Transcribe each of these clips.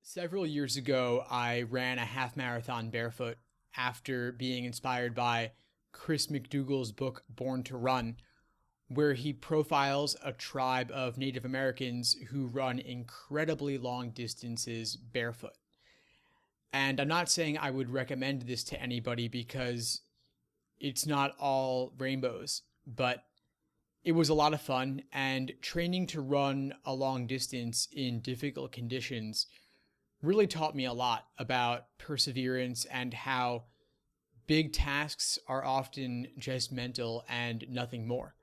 Several years ago, I ran a half marathon barefoot after being inspired by Chris McDougall's book, Born to Run, where he profiles a tribe of Native Americans who run incredibly long distances barefoot. And I'm not saying I would recommend this to anybody because it's not all rainbows, but it was a lot of fun, and training to run a long distance in difficult conditions really taught me a lot about perseverance and how big tasks are often just mental and nothing more.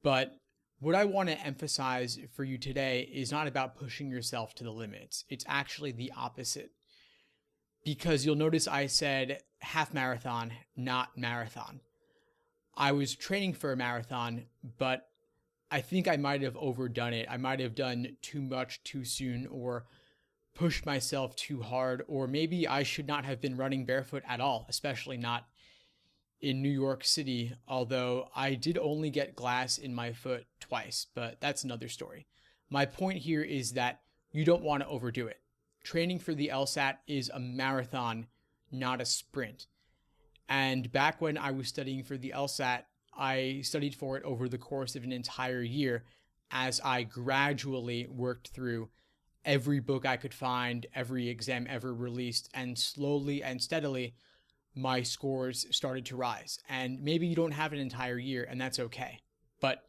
But what I want to emphasize for you today is not about pushing yourself to the limits. It's actually the opposite. Because you'll notice I said half marathon, not marathon. I was training for a marathon, but I think I might have overdone it. I might have done too much too soon, or pushed myself too hard, or maybe I should not have been running barefoot at all, especially not in New York City, although I did only get glass in my foot twice, but that's another story. My point here is that you don't want to overdo it. Training for the LSAT is a marathon, not a sprint. And back when I was studying for the LSAT, I studied for it over the course of an entire year as I gradually worked through every book I could find, every exam ever released, and slowly and steadily, my scores started to rise. And maybe you don't have an entire year, and that's okay. But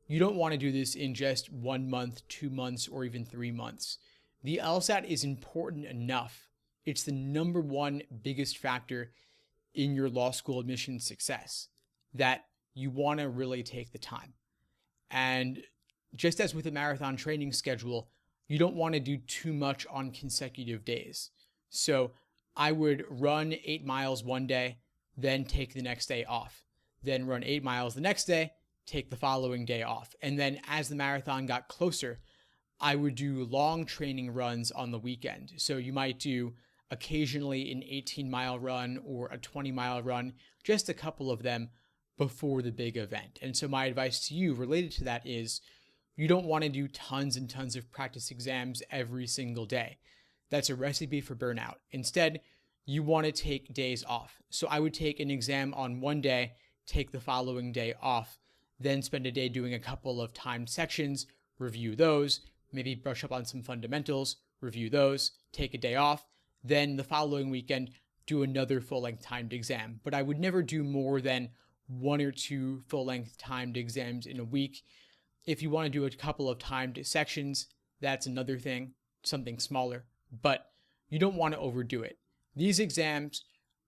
you don't want to do this in just 1 month, 2 months, or even 3 months. The LSAT is important enough. It's the number one biggest factor in your law school admission success that you want to really take the time. And just as with a marathon training schedule, you don't want to do too much on consecutive days. So I would run 8 miles one day, then take the next day off, then run 8 miles the next day, take the following day off. And then as the marathon got closer, I would do long training runs on the weekend. So you might do occasionally an 18-mile run or a 20-mile run, just a couple of them before the big event. And so my advice to you related to that is you don't want to do tons and tons of practice exams every single day. That's a recipe for burnout. Instead, you want to take days off. So I would take an exam on one day, take the following day off, then spend a day doing a couple of timed sections, review those, maybe brush up on some fundamentals, review those, take a day off, then the following weekend, do another full-length timed exam. But I would never do more than 1 or 2 full-length timed exams in a week. If you want to do a couple of timed sections, that's another thing, something smaller, but you don't want to overdo it. These exams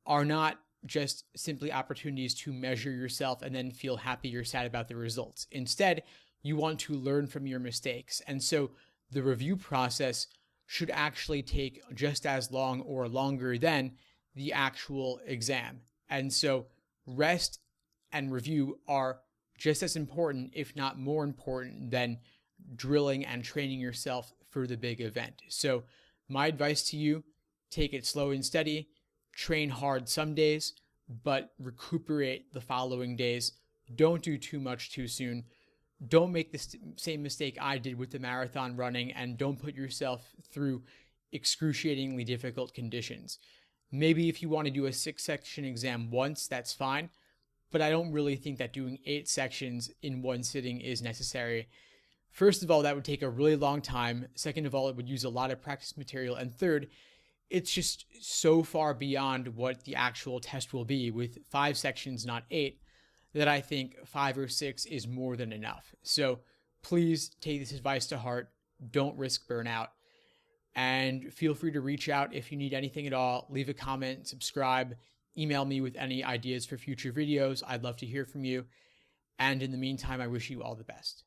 are not just simply opportunities to measure yourself and then feel happy or sad about the results. Instead, you want to learn from your mistakes. And so the review process should actually take just as long or longer than the actual exam. And so rest and review are just as important, if not more important, than drilling and training yourself for the big event. So my advice to you, take it slow and steady, train hard some days, but recuperate the following days. Don't do too much too soon. Don't make the same mistake I did with the marathon running, and don't put yourself through excruciatingly difficult conditions. Maybe if you want to do a 6-section exam once, that's fine, but I don't really think that doing 8 sections in one sitting is necessary. First of all, that would take a really long time. Second of all, it would use a lot of practice material. And third, it's just so far beyond what the actual test will be with 5 sections, not 8, that I think 5 or 6 is more than enough. So please take this advice to heart. Don't risk burnout. And feel free to reach out if you need anything at all. Leave a comment, subscribe, email me with any ideas for future videos. I'd love to hear from you. And in the meantime, I wish you all the best.